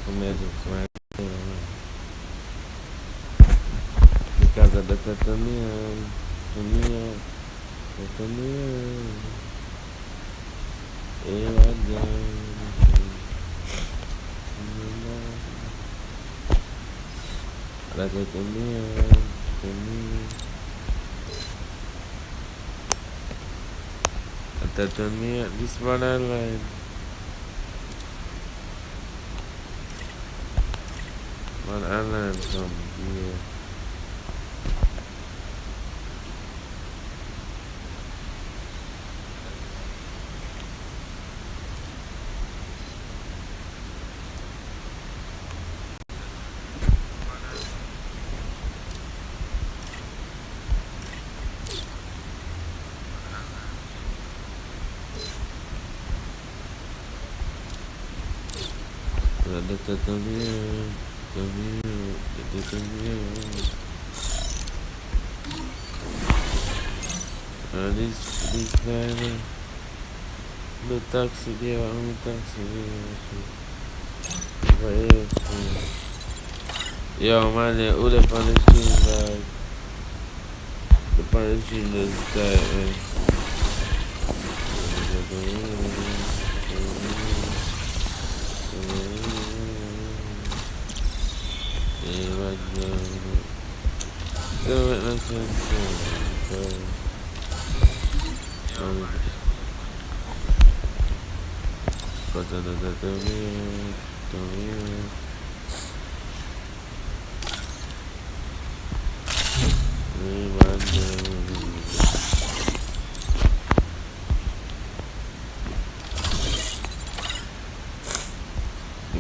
comédia de casa da Catania, eu adiante, da Catania, Catania, this one I like. What I learned from here. This guy, the taxi dia, ang taxi dia. Yo, man, who the Palestinian guy? The Palestinian guy, man.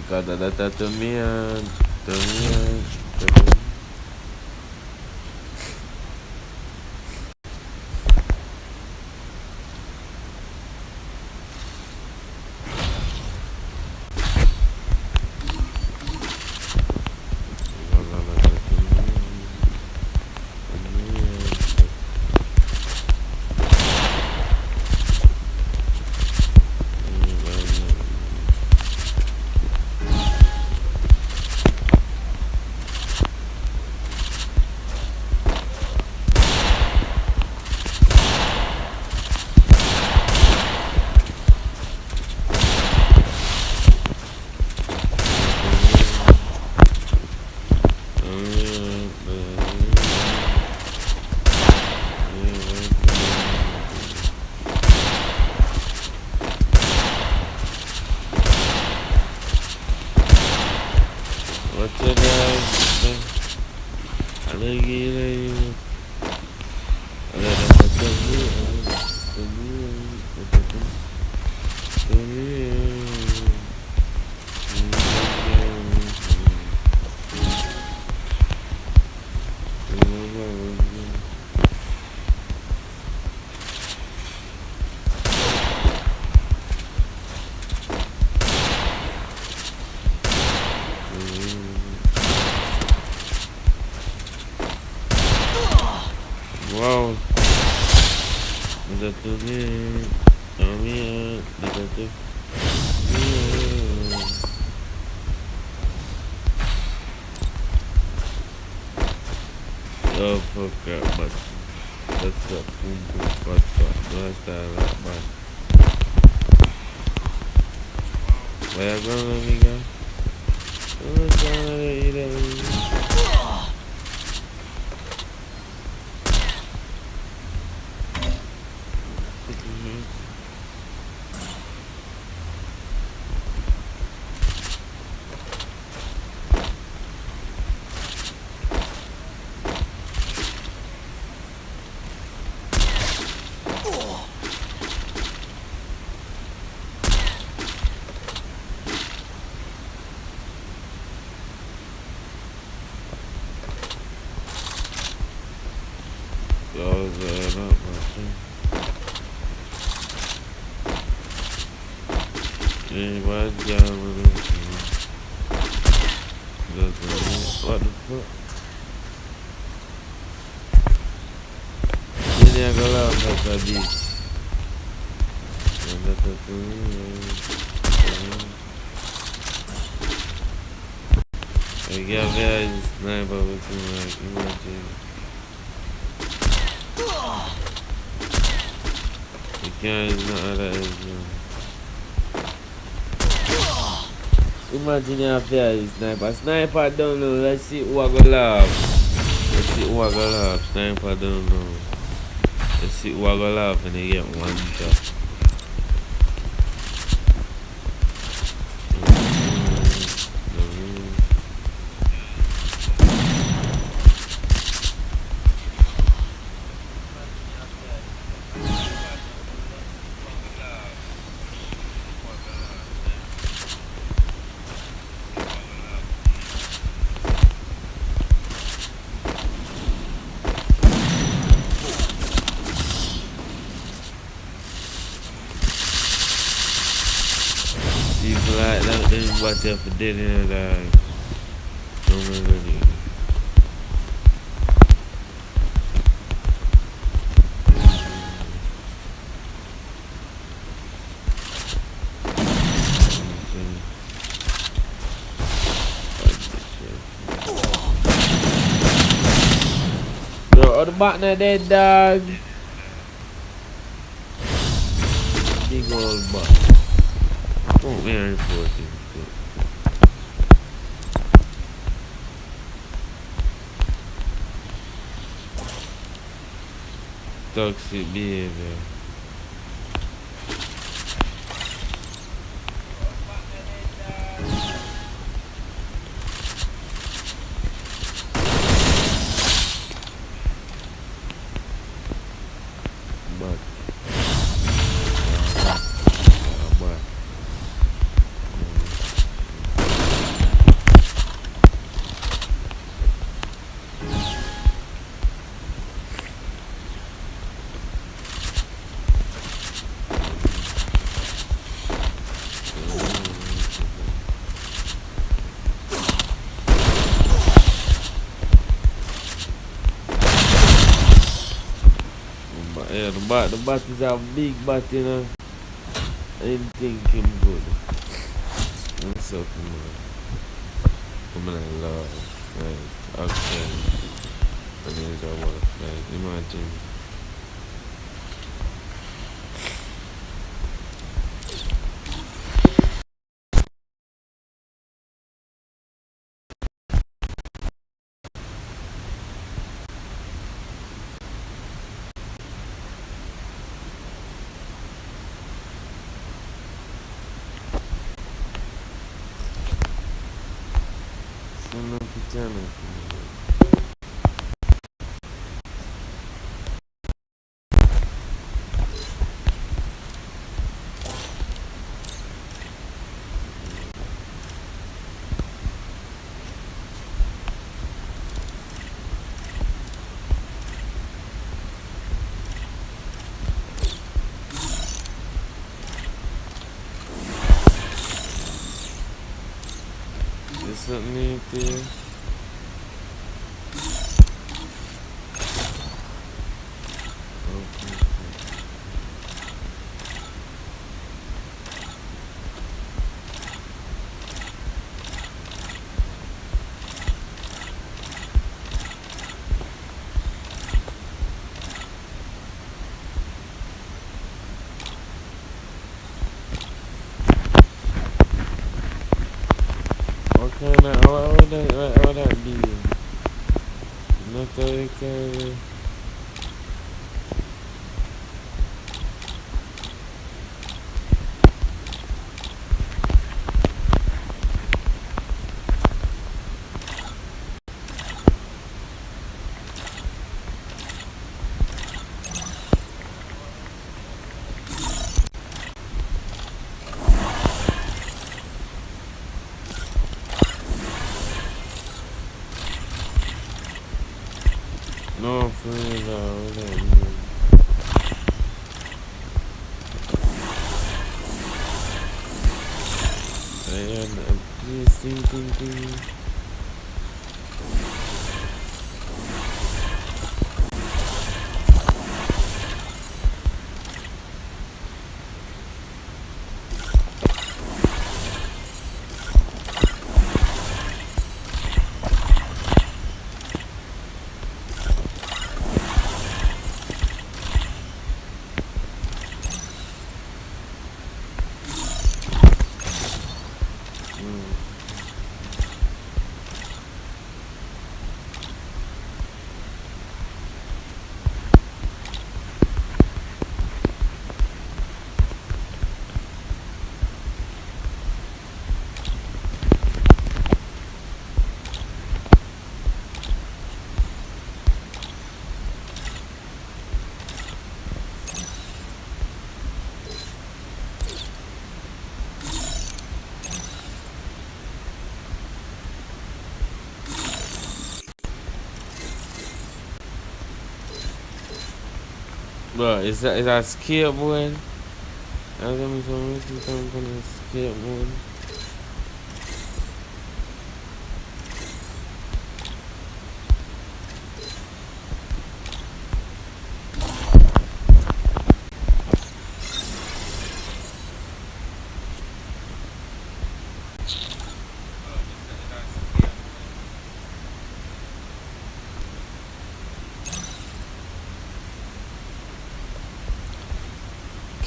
Kada data tumian. Wow, oh fuck up, but that's up, last man. Where you going, amiga? What's going on here? What the fuck? Ini yang gelap tadi. Yang satu Lagi habis sniper betul like imagine. Ikan is not ada is. Imagine you have a sniper. Sniper don't know. Let's see who I go laugh. Let's see who I go laugh. Sniper don't know. Let's see who I go laugh and they get one shot. People like that, they watch out for dead in their life. Don't remember it. Bro, the partner dead, dog. Big old butt. Oh, man, reporting. Toxic behavior. But yeah, the bat is a big bat, you know. I didn't think him good. What's up, man? Come on, love. Right, action. And then it's our work. Like, imagine. Son of a channel. There's something up there. Okay. What would that be? Not like no, for real, what that mean? And please think. Bro, is that skateboard? I'm gonna skateboard.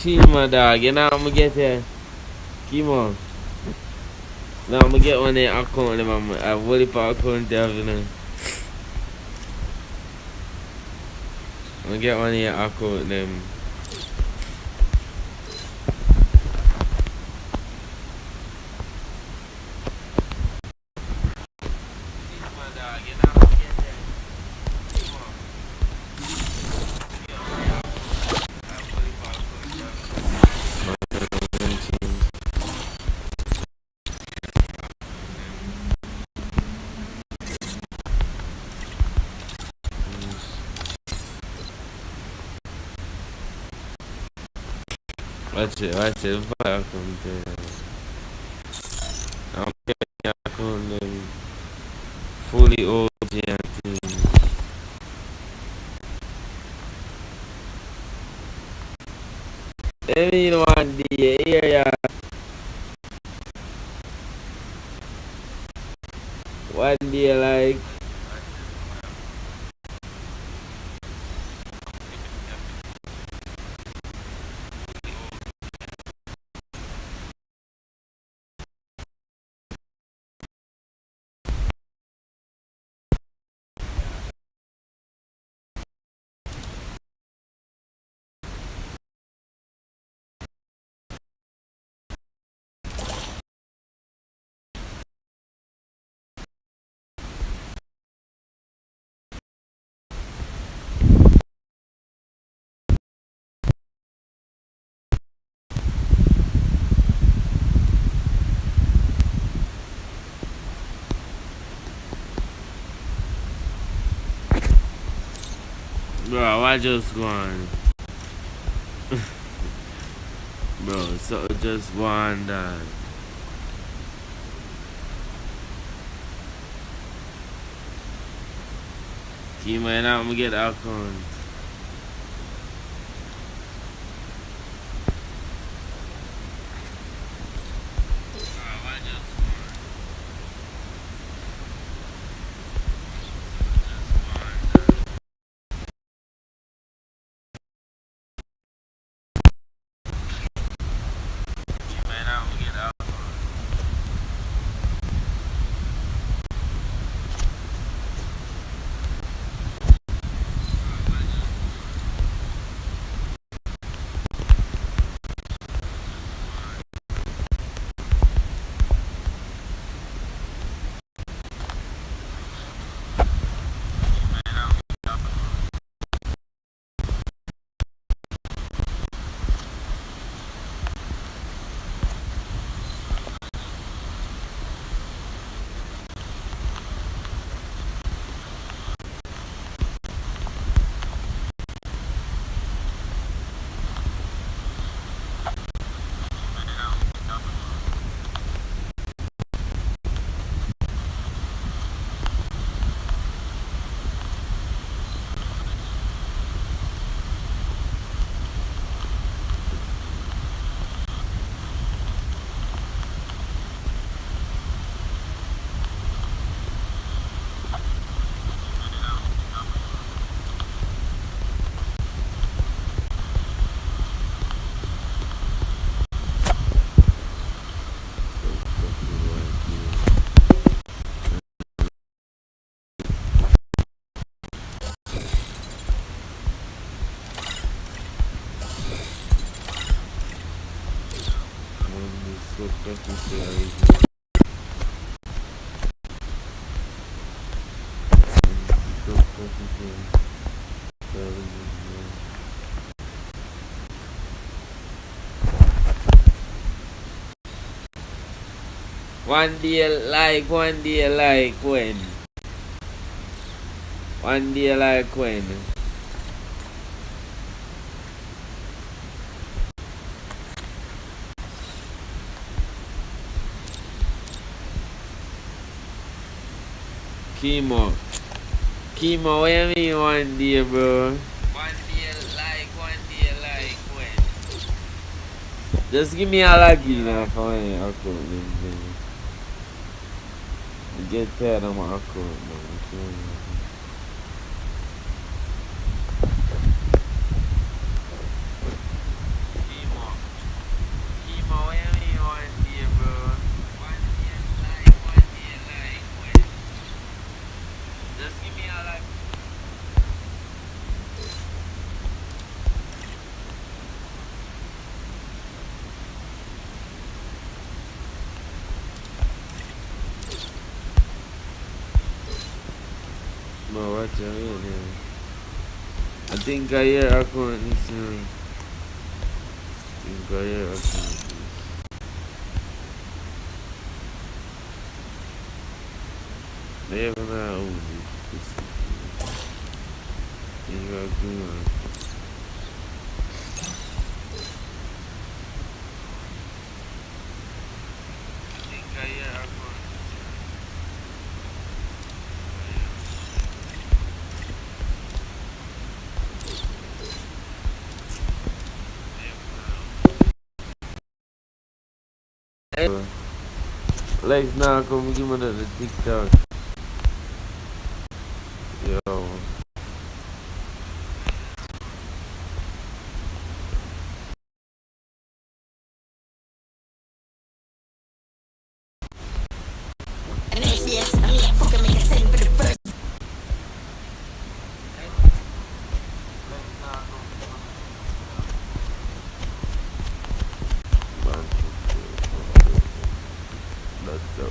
Kima dog, you know I'm gonna get here. Kima. Now I'm gonna get one of the account them. I will for account there, you know. I'm gonna get one of your account them. Watch it, if I account there. I'm getting your account them fully OG and things. Let me know one day, yeah. One day like bro, I just gone. Bro, so just one that. Kima and I'm gonna get account. One day like when? One day like when? Chemo. Chemo, what you mean one day, bro? One day like when? Just give me a login now for my account, man. I get tired of my account, man. Chemo. Chemo, what you mean one day, bro? One day like when? Just give me a like. Bro, what you mean, man? I think I hear account this year. I think I hear account this. Never know. You got good. I think I hear a good. Lex now come give me the TikTok. Yo. Yes, I mean, fucking make a sense for the first. That's the